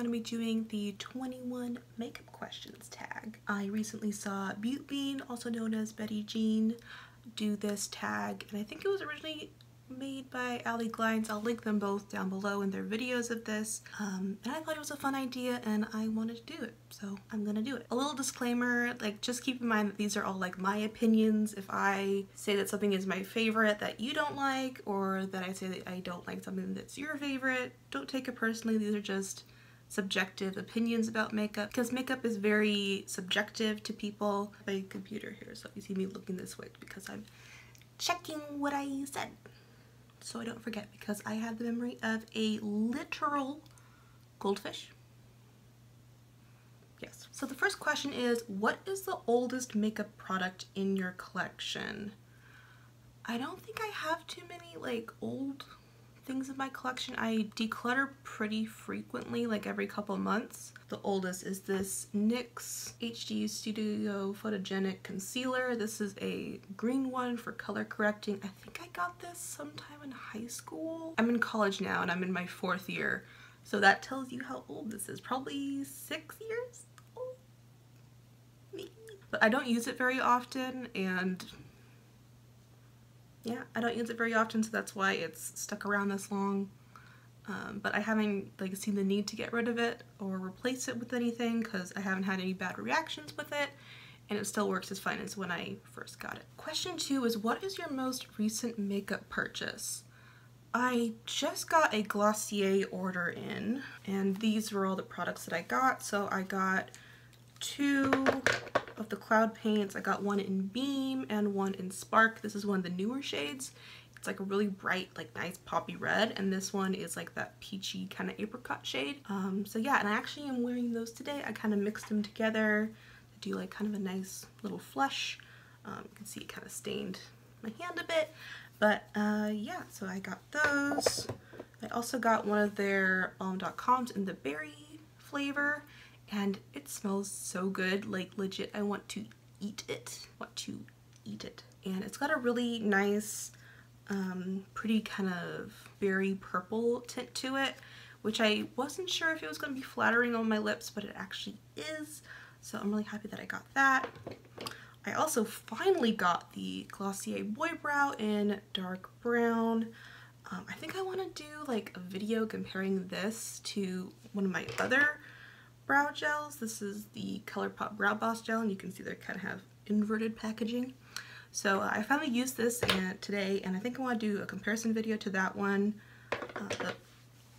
going to be doing the 21 makeup questions tag. I recently saw Beauty Bean, also known as Betty Jean, do this tag, and I think it was originally made by Ali Glines. I'll link them both down below in their videos of this. And I thought it was a fun idea and I wanted to do it, so I'm gonna do it. A little disclaimer, like, just keep in mind that these are all like my opinions. If I say that something is my favorite that you don't like, or that I say that I don't like something that's your favorite, don't take it personally. These are just subjective opinions about makeup, because makeup is very subjective to people. My computer here, so you see me looking this way because I'm checking what I said, so I don't forget, because I have the memory of a literal goldfish. Yes. So the first question is, what is the oldest makeup product in your collection? I don't think I have too many like old things in my collection. I declutter pretty frequently, like every couple months. The oldest is this NYX HD Studio Photogenic Concealer. This is a green one for color correcting. I think I got this sometime in high school. I'm in college now and I'm in my 4th year, so that tells you how old this is. Probably 6 years old, maybe. But I don't use it very often, and yeah, I don't use it very often, so that's why it's stuck around this long. But I haven't like seen the need to get rid of it or replace it with anything, because I haven't had any bad reactions with it, and it still works as fine as when I first got it. Question 2 is, what is your most recent makeup purchase? I just got a Glossier order in, and these were all the products that I got. So I got 2 of the cloud paints. I got one in Beam and one in Spark. This is one of the newer shades. It's like a really bright, like nice poppy red, and this one is like that peachy kind of apricot shade. So yeah, and I actually am wearing those today. I kind of mixed them together to do like kind of a nice little flush. You can see it kind of stained my hand a bit, but yeah, so I got those. I also got one of their balm.coms in the berry flavor, and it smells so good, like legit I want to eat it. And it's got a really nice pretty kind of berry purple tint to it, which I wasn't sure if it was going to be flattering on my lips, but it actually is, so I'm really happy that I got that. I also finally got the Glossier Boy Brow in dark brown. I think I want to do like a video comparing this to one of my other brow gels. This is the ColourPop Brow Boss gel, and you can see they kind of have inverted packaging. So I finally used this today, and I think I want to do a comparison video to that one. But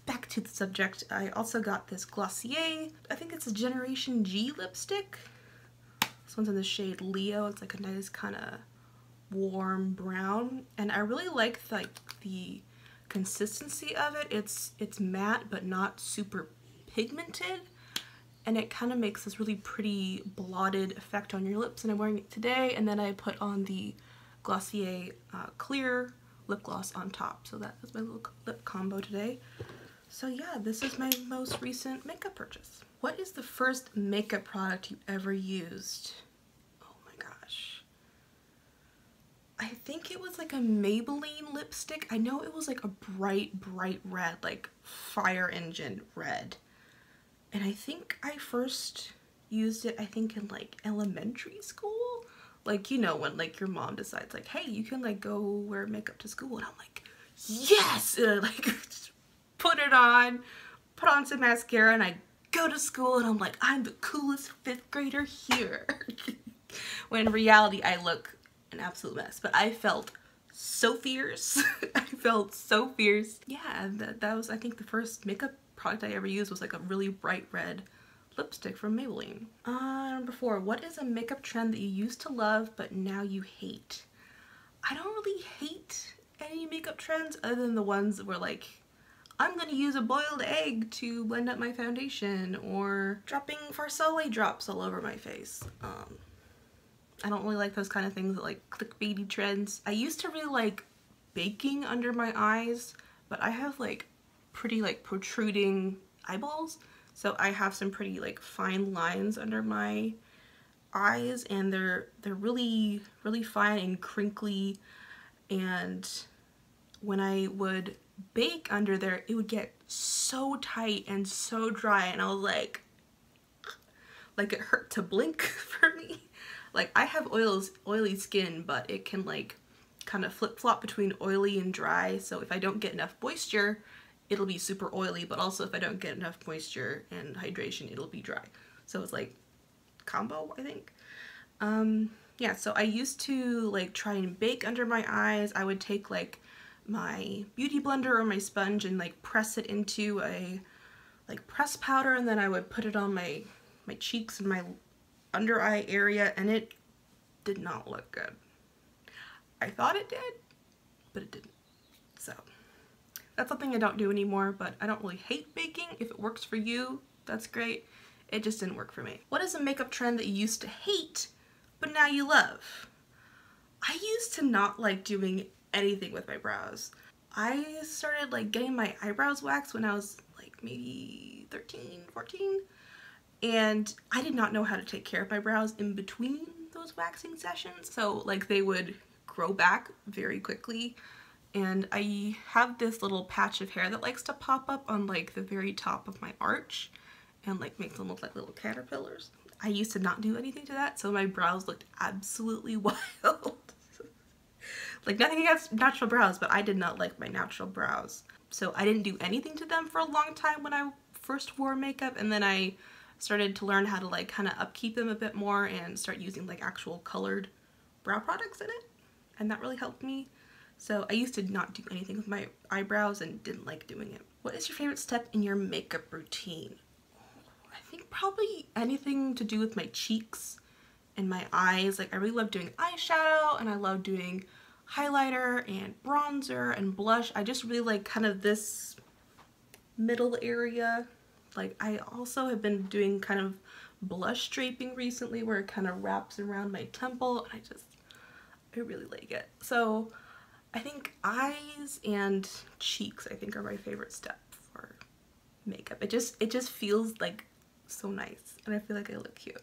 back to the subject, I also got this Glossier, I think it's a Generation G lipstick. This one's in the shade Leo. It's like a nice kind of warm brown, and I really like the consistency of it. It's matte but not super pigmented, and it kind of makes this really pretty blotted effect on your lips, and I'm wearing it today, and then I put on the Glossier clear lip gloss on top. So that is my little lip combo today. So yeah, this is my most recent makeup purchase. What is the first makeup product you ever used? Oh my gosh. I think it was like a Maybelline lipstick. I know it was like a bright red, like fire engine red. And I think I first used it, I think in like elementary school. Like, you know, when like your mom decides like, hey, you can like go wear makeup to school. And I'm like, yes! And I like put it on, put on some mascara, and I go to school and I'm like, I'm the coolest 5th grader here. When in reality, I look an absolute mess. But I felt so fierce. I felt so fierce. Yeah, that was, I think, the first makeup product I ever used was like a really bright red lipstick from Maybelline. Number 4, what is a makeup trend that you used to love but now you hate? I don't really hate any makeup trends other than the ones that were like, I'm gonna use a boiled egg to blend up my foundation, or dropping Farsale drops all over my face. I don't really like those kind of things that like clickbaity trends. I used to really like baking under my eyes, but I have like pretty like protruding eyeballs, so I have some pretty like fine lines under my eyes, and they're really fine and crinkly, and when I would bake under there, it would get so tight and so dry, and I was like it hurt to blink for me. Like, I have oily skin, but it can like kind of flip-flop between oily and dry, so if I don't get enough moisture, it'll be super oily, but also if I don't get enough moisture and hydration, it'll be dry. So it's like combo, I think. Yeah, so I used to like try and bake under my eyes. I would take like my beauty blender or my sponge and like press it into a like press powder, and then I would put it on my cheeks and my under eye area, and it did not look good. I thought it did, but it didn't. So that's something I don't do anymore, but I don't really hate baking. If it works for you, that's great. It just didn't work for me. What is a makeup trend that you used to hate, but now you love? I used to not like doing anything with my brows. I started like getting my eyebrows waxed when I was like maybe 13, 14. And I did not know how to take care of my brows in between those waxing sessions. So like they would grow back very quickly. And I have this little patch of hair that likes to pop up on like the very top of my arch and like makes them look like little caterpillars. I used to not do anything to that, so my brows looked absolutely wild. Like, nothing against natural brows, but I did not like my natural brows. So I didn't do anything to them for a long time when I first wore makeup, and then I started to learn how to like kind of upkeep them a bit more and start using like actual colored brow products in it, and that really helped me. So I used to not do anything with my eyebrows and didn't like doing it. What is your favorite step in your makeup routine? I think probably anything to do with my cheeks and my eyes. Like, I really love doing eyeshadow, and I love doing highlighter and bronzer and blush. I just really like kind of this middle area. Like, I also have been doing kind of blush draping recently where it kind of wraps around my temple, and I really like it. So I think eyes and cheeks, I think, are my favorite step for makeup. It just feels like so nice, and I feel like I look cute.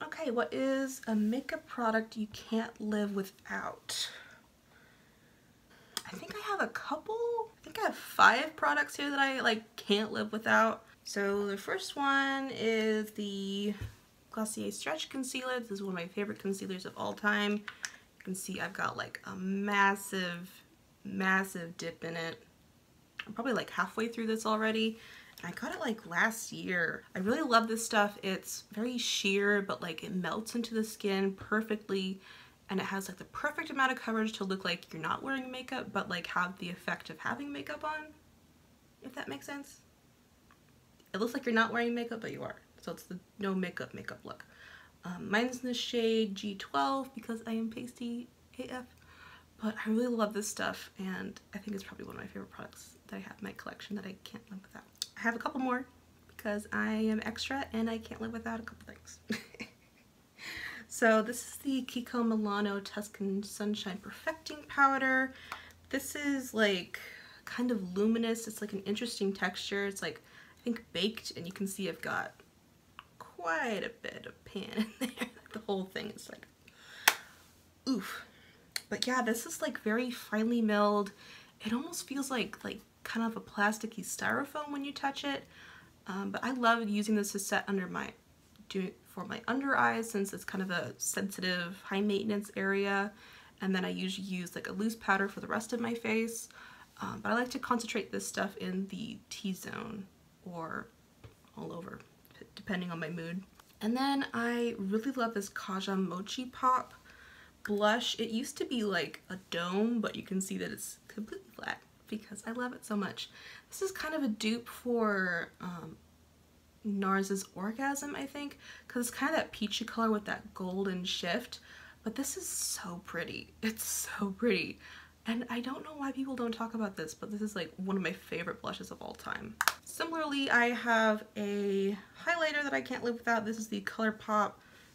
Okay, what is a makeup product you can't live without? I think I have a couple. I think I have 5 products here that I like can't live without. So the first one is the Glossier Stretch Concealer. This is one of my favorite concealers of all time. You can see I've got like a massive dip in it. I'm probably like halfway through this already. I got it like last year. I really love this stuff. It's very sheer, but like it melts into the skin perfectly, and it has like the perfect amount of coverage to look like you're not wearing makeup, but like have the effect of having makeup on, if that makes sense. It looks like you're not wearing makeup, but you are. So it's the no makeup look. Mine's in the shade G12 because I am pasty AF, but I really love this stuff, and I think it's probably one of my favorite products that I have in my collection that I can't live without. I have a couple more because I am extra and I can't live without a couple things. So this is the Kiko Milano Tuscan Sunshine Perfecting Powder. This is like kind of luminous. It's like an interesting texture. It's like, I think, baked, and you can see I've got quite a bit of pan in there. The whole thing is like, oof. But yeah, this is like very finely milled. It almost feels like kind of a plasticky styrofoam when you touch it. But I love using this to set under for my under eyes, since it's kind of a sensitive, high maintenance area. And then I usually use like a loose powder for the rest of my face. But I like to concentrate this stuff in the T-zone or all over, depending on my mood. And then I really love this Kaja Mochi Pop blush. It used to be like a dome, but you can see that it's completely flat because I love it so much. This is kind of a dupe for NARS's Orgasm, I think, because it's kind of that peachy color with that golden shift. But this is so pretty. It's so pretty. And I don't know why people don't talk about this, but this is like one of my favorite blushes of all time. Similarly, I have a highlighter that I can't live without. This is the ColourPop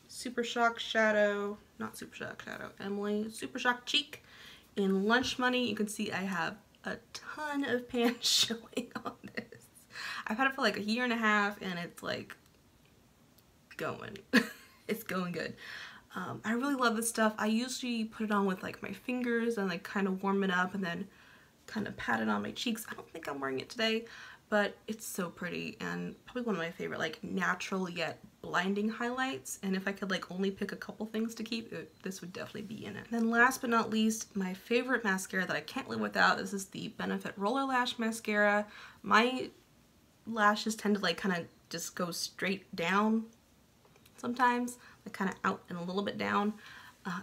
Super Shock Shadow, not Super Shock Shadow, Emily, Super Shock Cheek in Lunch Money. You can see I have a ton of pan showing on this. I've had it for like a year and a half, and it's like going. It's going good. I really love this stuff. I usually put it on with like my fingers and like kind of warm it up and then kind of pat it on my cheeks. I don't think I'm wearing it today, but it's so pretty and probably one of my favorite like natural yet blinding highlights. And if I could like only pick a couple things to keep, this would definitely be in it. And then last but not least, my favorite mascara that I can't live without, this is the Benefit Roller Lash Mascara. My lashes tend to like kind of just go straight down sometimes, like kind of out and a little bit down.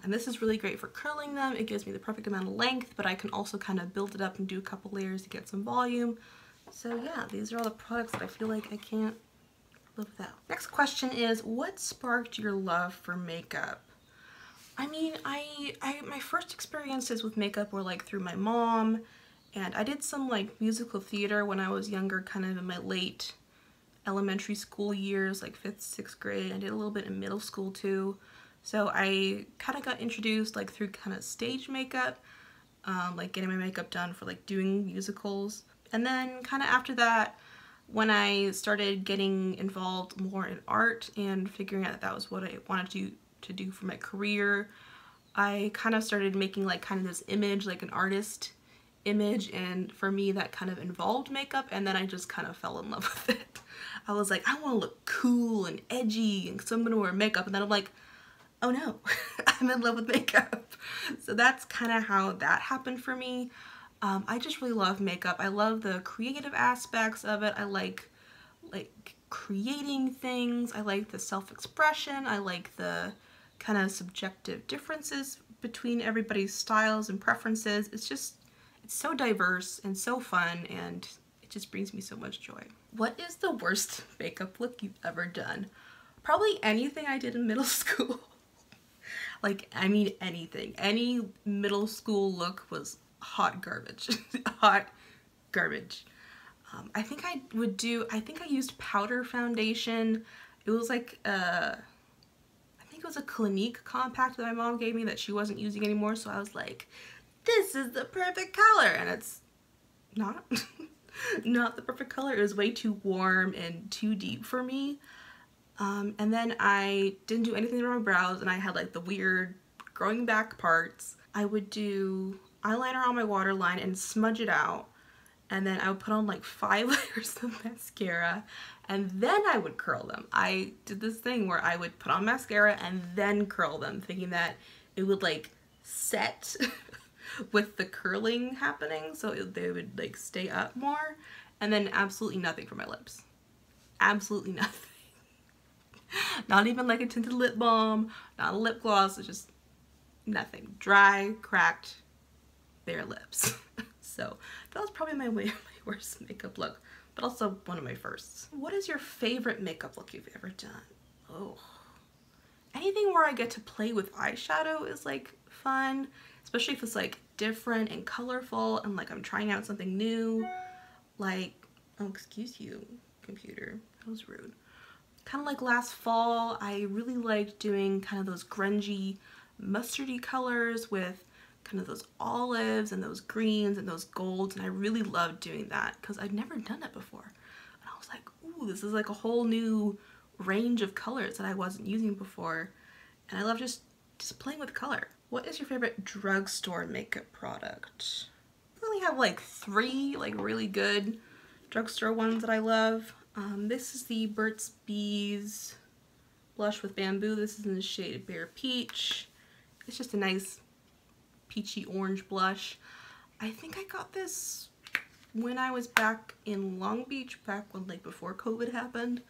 And this is really great for curling them. It gives me the perfect amount of length, but I can also kind of build it up and do a couple layers to get some volume. So yeah, these are all the products that I feel like I can't live without. Next question is, what sparked your love for makeup? I mean, my first experiences with makeup were like through my mom, and I did some like musical theater when I was younger, kind of in my late elementary school years, like 5th, 6th grade. I did a little bit in middle school too. So I kind of got introduced like through kind of stage makeup, like getting my makeup done for like doing musicals. And then kind of after that, when I started getting involved more in art and figuring out that that was what I wanted to do for my career, I kind of started making like kind of this image, like an artist image, and for me that kind of involved makeup, and then I just kind of fell in love with it. I was like, I want to look cool and edgy, and so I'm gonna wear makeup, and then I'm like, oh no, I'm in love with makeup. So that's kind of how that happened for me. I just really love makeup. I love the creative aspects of it. I like creating things. I like the self-expression. I like the kind of subjective differences between everybody's styles and preferences. It's so diverse and so fun, and it just brings me so much joy. What is the worst makeup look you've ever done? Probably anything I did in middle school. Like, I mean anything. Any middle school look was hot garbage. Hot garbage. I think I used powder foundation. It was like, I think it was a Clinique compact that my mom gave me that she wasn't using anymore, so I was like, this is the perfect color, and it's not. Not the perfect color. It was way too warm and too deep for me. And then I didn't do anything to my brows, and I had like the weird growing back parts. I would do eyeliner on my waterline and smudge it out, and then I would put on like 5 layers of mascara, and then I would curl them. I did this thing where I would put on mascara and then curl them, thinking that it would like set with the curling happening, so they would like stay up more. And then absolutely nothing for my lips. Absolutely nothing. Not even like a tinted lip balm, not a lip gloss, it's just nothing. Dry, cracked, bare lips. So that was probably my worst makeup look, but also one of my firsts. What is your favorite makeup look you've ever done? Oh, anything where I get to play with eyeshadow is like fun, especially if it's like different and colorful and like I'm trying out something new. Like, oh, excuse you, computer, that was rude. Kind of like last fall, I really liked doing kind of those grungy mustardy colors with kind of those olives and those greens and those golds, and I really loved doing that because I'd never done it before. And I was like, ooh, this is like a whole new range of colors that I wasn't using before, and I love just playing with color. What is your favorite drugstore makeup product? I only have like 3 like really good drugstore ones that I love. This is the Burt's Bees blush with bamboo. This is in the shade Bare Peach. It's just a nice peachy orange blush. I think I got this when I was back in Long Beach, back when like before COVID happened.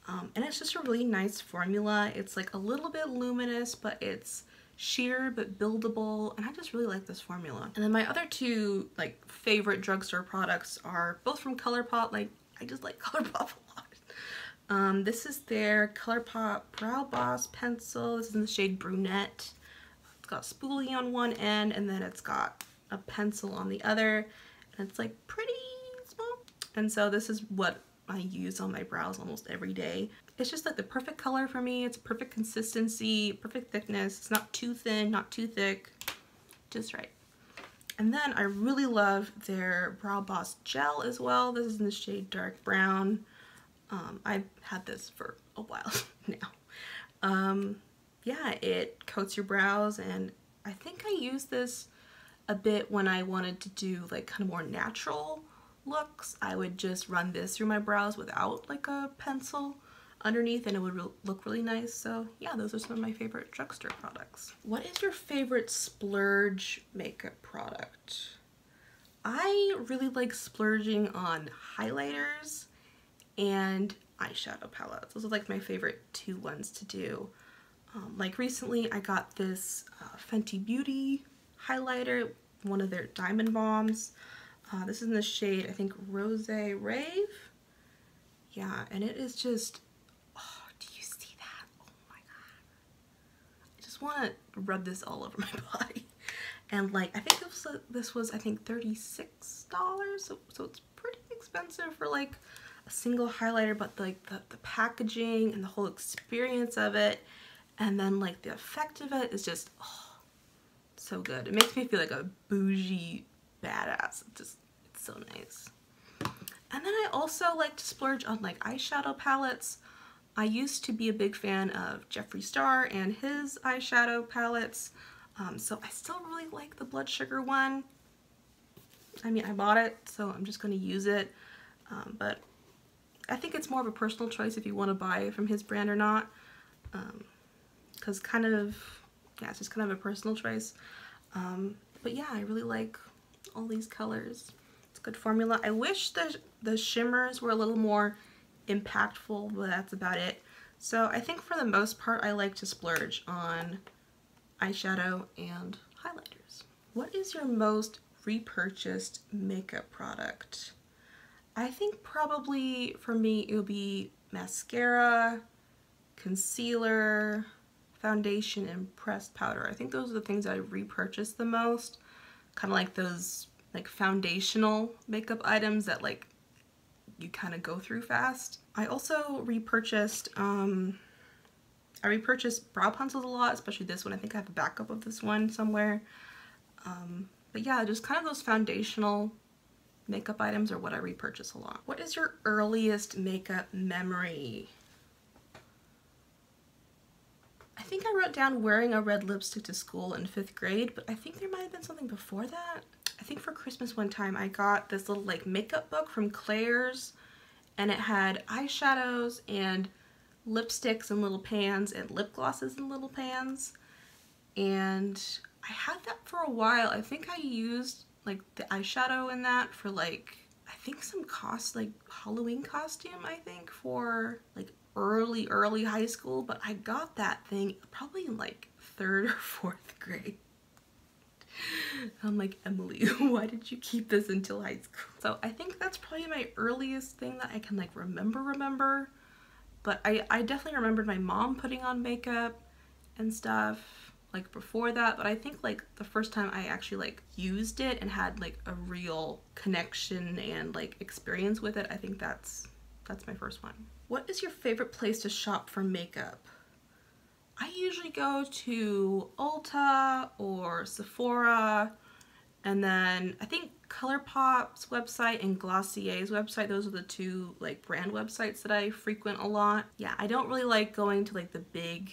And it's just a really nice formula. It's like a little bit luminous, but it's sheer but buildable, and I just really like this formula. And then my other 2 like favorite drugstore products are both from ColourPop. Like, I just like ColourPop a lot. This is their ColourPop Brow Boss pencil. This is in the shade Brunette. It's got spoolie on one end, and then it's got a pencil on the other, and it's like pretty small. And so this is what I use on my brows almost every day. It's just like the perfect color for me. It's perfect consistency, perfect thickness. It's not too thin, not too thick, just right. And then I really love their Brow Boss gel as well. This is in the shade Dark Brown. I've had this for a while now. Yeah, it coats your brows, and I think I used this a bit when I wanted to do like kind of more natural looks, I would just run this through my brows without like a pencil underneath and it would look really nice. So yeah, those are some of my favorite drugstore products. What is your favorite splurge makeup product? I really like splurging on highlighters and eyeshadow palettes. Those are like my favorite two ones to do. Like recently I got this Fenty Beauty highlighter, one of their diamond bombs. This is in the shade, I think, Rose Rave. Yeah, and it is just, oh, do you see that? Oh my god. I just want to rub this all over my body. And like, I think this was I think $36, so it's pretty expensive for like a single highlighter, but like the packaging and the whole experience of it, and then like the effect of it is just, oh, so good. It makes me feel like a bougie badass. It's so nice. And then I also like to splurge on like eyeshadow palettes. I used to be a big fan of Jeffree Star and his eyeshadow palettes. So I still really like the Blood Sugar one. I mean, I bought it, so I'm just going to use it. But I think it's more of a personal choice if you want to buy from his brand or not. Because kind of, yeah, it's just kind of a personal choice. But yeah, I really like all these colors. It's a good formula. I wish the shimmers were a little more impactful, but that's about it. So I think for the most part, I like to splurge on eyeshadow and highlighters. What is your most repurchased makeup product? I think probably for me it would be mascara, concealer, foundation, and pressed powder. I think those are the things I repurchased the most. Kind of like those like foundational makeup items that like you kind of go through fast. I also repurchased I repurchased brow pencils a lot, especially this one. I think I have a backup of this one somewhere. But yeah, just kind of those foundational makeup items are what I repurchase a lot. What is your earliest makeup memory? I think I wrote down wearing a red lipstick to school in 5th grade, but I think there might have been something before that. I think for Christmas one time I got this little like makeup book from Claire's, and it had eyeshadows and lipsticks in little pans and lip glosses in little pans, and I had that for a while. I think I used like the eyeshadow in that for like, I think some like Halloween costume, I think, for like early high school, but I got that thing probably in like 3rd or 4th grade. I'm like, Emily, why did you keep this until high school? So I think that's probably my earliest thing that I can like remember. But I definitely remembered my mom putting on makeup and stuff like before that, but I think like the first time I actually like used it and had like a real connection and like experience with it, I think that's my first one. What is your favorite place to shop for makeup? I usually go to Ulta or Sephora, and then I think ColourPop's website and Glossier's website, those are the two like brand websites that I frequent a lot. Yeah, I don't really like going to like the big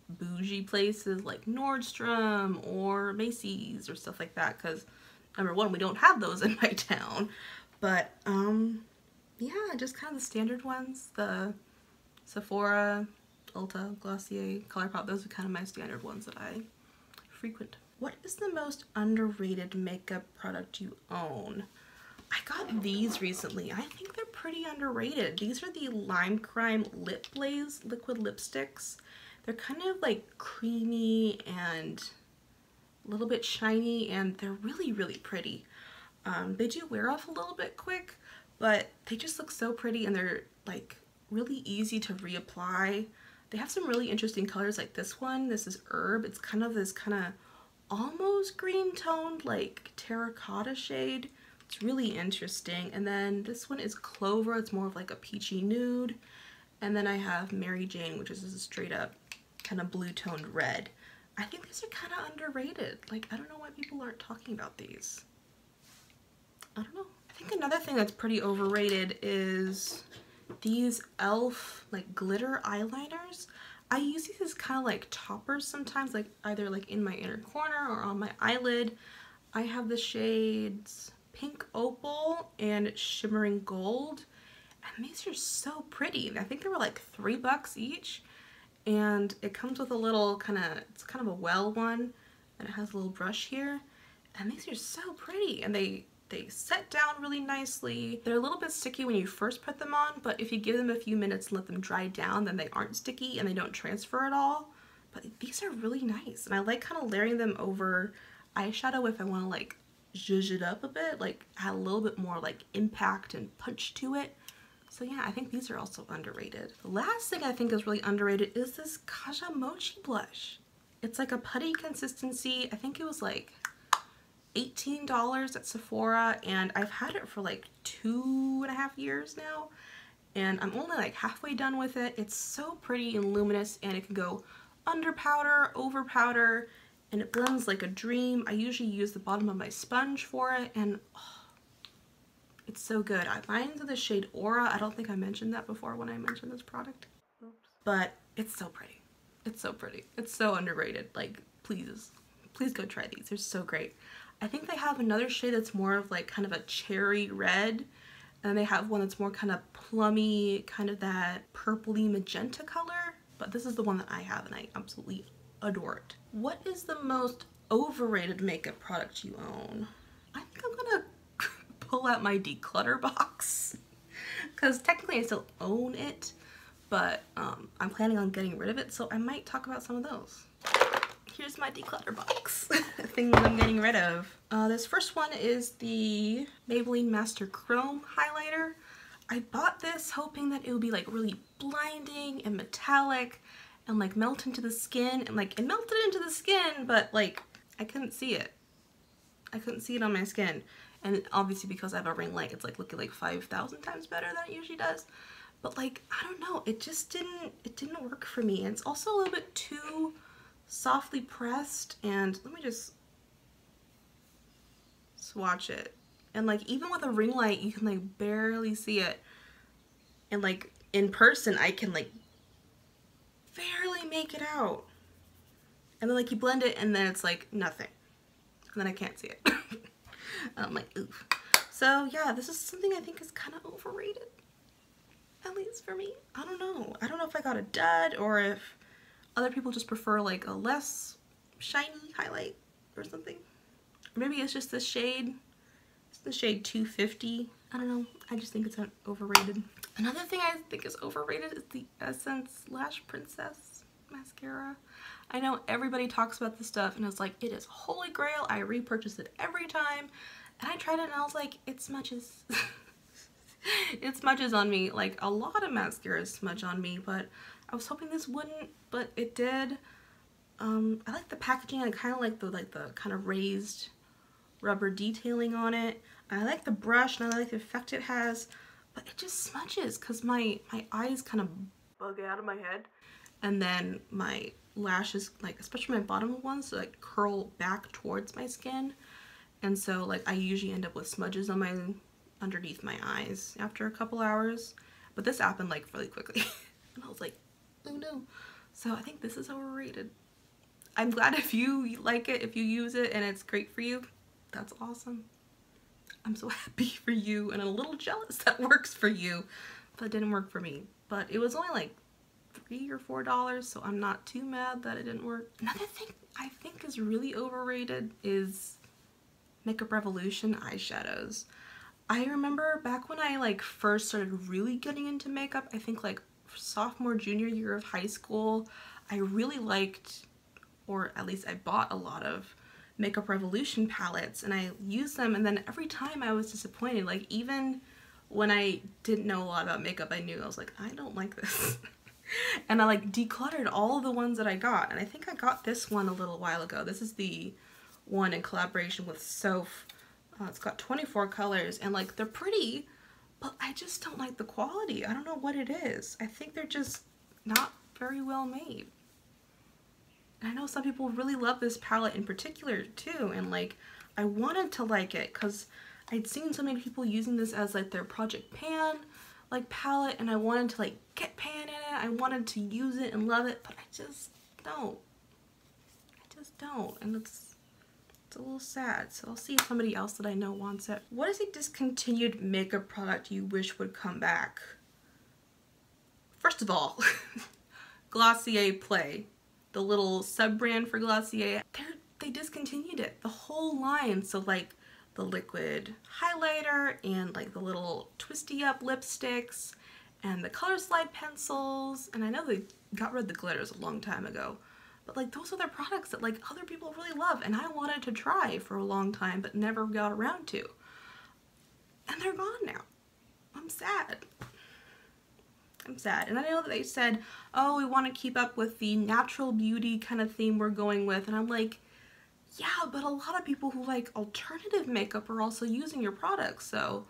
bougie places like Nordstrom or Macy's or stuff like that, because number one, we don't have those in my town. But yeah, just kind of the standard ones, the Sephora, Ulta, Glossier, ColourPop, those are kind of my standard ones that I frequent. What is the most underrated makeup product you own? I got these recently. I think they're pretty underrated. These are the Lime Crime Lip Blaze liquid lipsticks. They're kind of like creamy and a little bit shiny, and they're really pretty. They do wear off a little bit quick, but they just look so pretty, and they're like really easy to reapply. They have some really interesting colors, like this one. This is Herb. It's kind of this kind of almost green toned like terracotta shade. It's really interesting. And then this one is Clover. It's more of like a peachy nude. And then I have Mary Jane, which is a straight up kind of blue toned red. I think these are kind of underrated. Like, I don't know why people aren't talking about these. I don't know. I think another thing that's pretty overrated is these e.l.f. like glitter eyeliners. I use these as kind of like toppers sometimes, like either like in my inner corner or on my eyelid. I have the shades pink opal and shimmering gold. And these are so pretty. I think they were like $3 each. And it comes with a little it's kind of a well one, and it has a little brush here. And these are so pretty, and they set down really nicely. They're a little bit sticky when you first put them on, but if you give them a few minutes and let them dry down, then they aren't sticky and they don't transfer at all. But these are really nice, and I like kind of layering them over eyeshadow if I want to like zhuzh it up a bit, like add a little bit more like impact and punch to it. So yeah, I think these are also underrated. The last thing I think is really underrated is this Kaja Mochi blush. It's like a putty consistency. I think it was like $18 at Sephora, and I've had it for like 2.5 years now, and I'm only like halfway done with it. It's so pretty and luminous, and it can go under powder, over powder, and it blends like a dream. I usually use the bottom of my sponge for it, and oh, it's so good. Mine's in the shade Aura. I don't think I mentioned that before when I mentioned this product. Oops. But it's so pretty. It's so pretty. It's so underrated. Like, please go try these. They're so great. I think they have another shade that's more of like kind of a cherry red, and they have one that's more kind of plummy, kind of that purpley magenta color, but this is the one that I have and I absolutely adore it. What is the most overrated makeup product you own? I think I'm gonna pull out my declutter box because technically I still own it, but I'm planning on getting rid of it, so I might talk about some of those. Here's my declutter box. Things I'm getting rid of. This first one is the Maybelline Master Chrome highlighter. I bought this hoping that it would be like really blinding and metallic and like melt into the skin, and like it melted into the skin, but like I couldn't see it. I couldn't see it on my skin. And obviously because I have a ring light, it's like looking like 5,000 times better than it usually does. But like, I don't know, it didn't work for me. And it's also a little bit too softly pressed, and let me just swatch it, and like even with a ring light you can like barely see it, and like in person I can like barely make it out, and then like you blend it and then it's like nothing, and then I can't see it. I'm like, oof. So yeah, this is something I think is kind of overrated, at least for me. I don't know if I got a dud or if other people just prefer like a less shiny highlight or something. Or maybe it's just the shade. It's the shade 250. I don't know. I just think it's overrated. Another thing I think is overrated is the Essence Lash Princess mascara. I know everybody talks about this stuff and it's like, it is holy grail. I repurchase it every time. And I tried it and I was like, it smudges. It smudges on me. Like a lot of mascaras smudge on me, but I was hoping this wouldn't, but it did. I like the packaging. I kind of like the kind of raised rubber detailing on it. I like the brush and I like the effect it has, but it just smudges because my eyes kind of bug out of my head, and then my lashes, like especially my bottom ones, like curl back towards my skin, and so like I usually end up with smudges on my underneath my eyes after a couple hours. But this happened like really quickly, and I was like, oh no. So I think this is overrated. I'm glad if you like it, if you use it and it's great for you. That's awesome. I'm so happy for you and a little jealous that works for you, but it didn't work for me. But it was only like $3 or $4, so I'm not too mad that it didn't work. Another thing I think is really overrated is Makeup Revolution eyeshadows. I remember back when I like first started really getting into makeup, I think like sophomore, junior year of high school, I really liked, or at least I bought a lot of Makeup Revolution palettes, and I used them, and then every time I was disappointed. Like even when I didn't know a lot about makeup, I knew, I was like, I don't like this. And I like decluttered all of the ones that I got, and I think I got this one a little while ago. This is the one in collaboration with Soph. It's got 24 colors, and like they're pretty, but I just don't like the quality. I don't know what it is. I think they're just not very well made. And I know some people really love this palette in particular too, and like I wanted to like it because I'd seen so many people using this as like their Project Pan like palette, and I wanted to like get pan in it. I wanted to use it and love it, but I just don't. And it's It's a little sad, so I'll see if somebody else that I know wants it. What is a discontinued makeup product you wish would come back? First of all, Glossier Play, the little sub-brand for Glossier, they discontinued it, the whole line. So like the liquid highlighter and like the little twisty up lipsticks and the color slide pencils, and I know they got rid of the glitters a long time ago, but like those are their products that like other people really love and I wanted to try for a long time but never got around to. And they're gone now. I'm sad. I'm sad. And I know that they said, oh, we want to keep up with the natural beauty kind of theme we're going with. And I'm like, yeah, but a lot of people who like alternative makeup are also using your products. So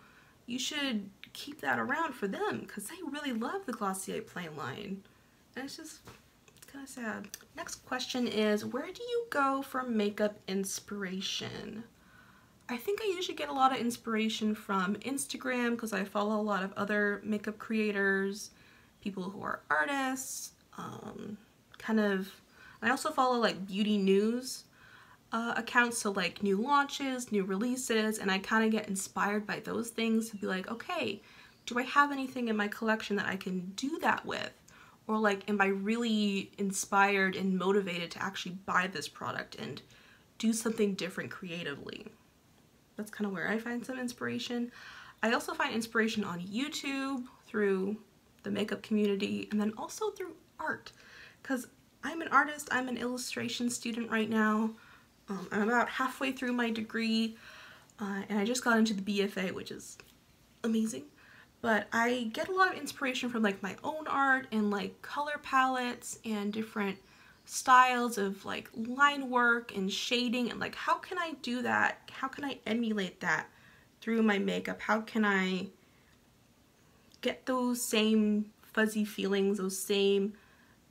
you should keep that around for them because they really love the Glossier Plain line. And it's kind of sad. Next question is, where do you go for makeup inspiration? I think I usually get a lot of inspiration from Instagram because I follow a lot of other makeup creators, people who are artists, I also follow like beauty news accounts, so like new launches, new releases, and I kind of get inspired by those things to be like, okay, do I have anything in my collection that I can do that with? Or like, am I really inspired and motivated to actually buy this product and do something different creatively? That's kind of where I find some inspiration. I also find inspiration on YouTube through the makeup community, and then also through art, because I'm an artist. I'm an illustration student right now. I'm about halfway through my degree, and I just got into the BFA, which is amazing. But I get a lot of inspiration from like my own art and like color palettes and different styles of like line work and shading, and like how can I do that? How can I emulate that through my makeup? How can I get those same fuzzy feelings, those same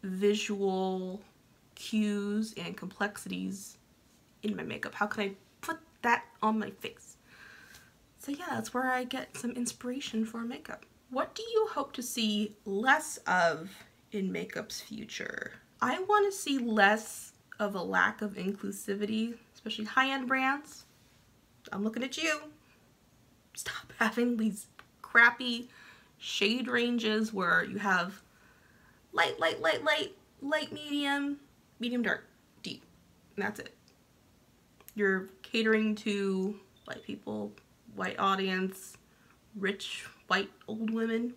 visual cues and complexities in my makeup? How can I put that on my face? So yeah, that's where I get some inspiration for makeup. What do you hope to see less of in makeup's future? I want to see less of a lack of inclusivity, especially high-end brands. I'm looking at you. Stop having these crappy shade ranges where you have light, medium, dark, deep, and that's it. You're catering to white people, white audience, rich white old women,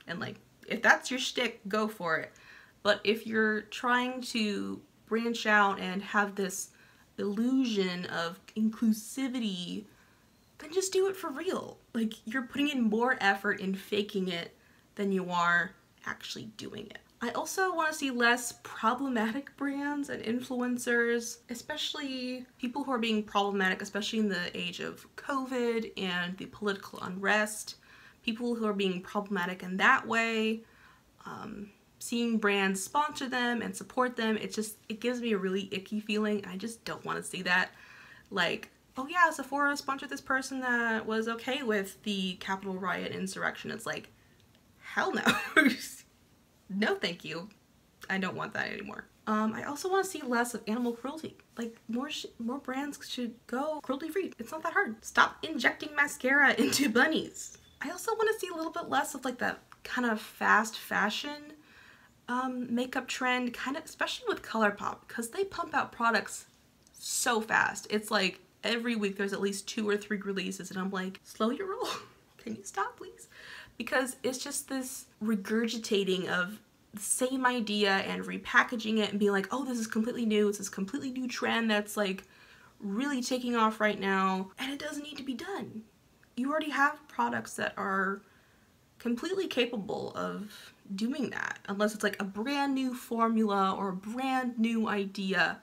and like, if that's your shtick, go for it. But if you're trying to branch out and have this illusion of inclusivity, then just do it for real. Like, you're putting in more effort in faking it than you are actually doing it. I also want to see less problematic brands and influencers, especially people who are being problematic, especially in the age of COVID and the political unrest. People who are being problematic in that way, seeing brands sponsor them and support them, it gives me a really icky feeling. I just don't want to see that. Like, oh yeah, Sephora sponsored this person that was okay with the Capitol riot insurrection. It's like, hell no. No thank you. I don't want that anymore. I also want to see less of animal cruelty. Like, more brands should go cruelty-free. It's not that hard. Stop injecting mascara into bunnies. I also want to see a little bit less of like that kind of fast fashion makeup trend, kind of, especially with ColourPop, because they pump out products so fast. It's like every week there's at least 2 or 3 releases, and I'm like, slow your roll. Can you stop, please? Because it's just this regurgitating of the same idea and repackaging it and being like, oh, this is completely new. It's this completely new trend that's like really taking off right now, and it doesn't need to be done. You already have products that are completely capable of doing that, unless it's like a brand new formula or a brand new idea.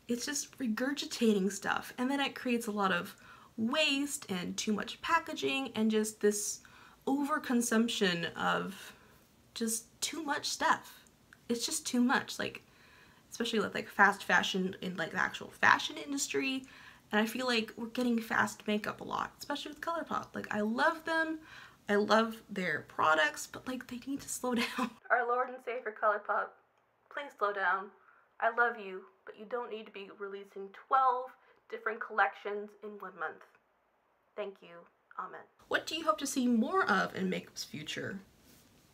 It's just regurgitating stuff, and then it creates a lot of waste and too much packaging and just this overconsumption of just too much stuff. It's just too much, like, especially with like fast fashion in like the actual fashion industry. And I feel like we're getting fast makeup a lot, especially with ColourPop. Like, I love them. I love their products, but like, they need to slow down. Our Lord and Savior ColourPop, please slow down. I love you, but you don't need to be releasing 12 different collections in 1 month. Thank you. Amen. What do you hope to see more of in makeup's future?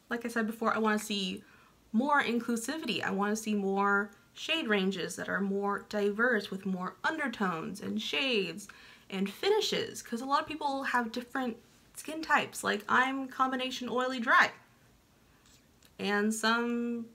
Like I said before, I want to see more inclusivity. I want to see more shade ranges that are more diverse with more undertones and shades and finishes, because a lot of people have different skin types. Like, I'm combination oily dry, and some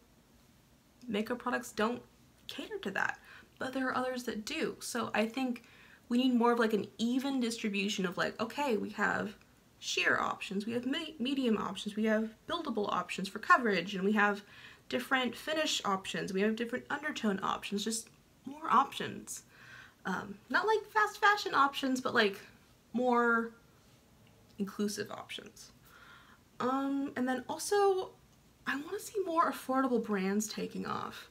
makeup products don't cater to that, but there are others that do. So I think we need more of like an even distribution of like, okay, we have sheer options, we have medium options, we have buildable options for coverage, and we have different finish options, we have different undertone options, just more options. Not like fast fashion options, but like more inclusive options. And then also, I want to see more affordable brands taking off.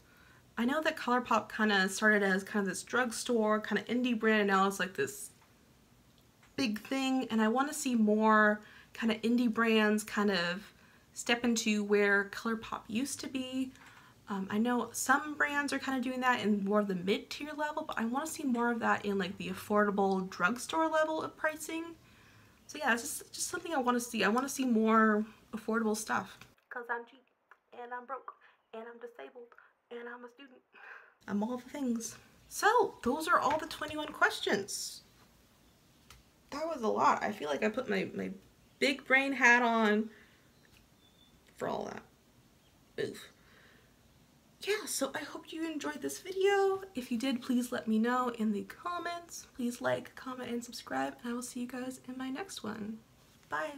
I know that ColourPop kind of started as kind of this drugstore, kind of indie brand, and now it's like this big thing, and I want to see more kind of indie brands kind of step into where ColourPop used to be. I know some brands are kind of doing that in more of the mid-tier level, but I want to see more of that in like the affordable drugstore level of pricing. So yeah, it's just something I want to see. I want to see more affordable stuff. Because I'm cheap, and I'm broke, and I'm disabled, and I'm a student. I'm all the things. So those are all the 21 questions. That was a lot. I feel like I put my big brain hat on for all that. Oof. Yeah, so I hope you enjoyed this video. If you did, please let me know in the comments. Please like, comment, and subscribe, and I will see you guys in my next one. Bye.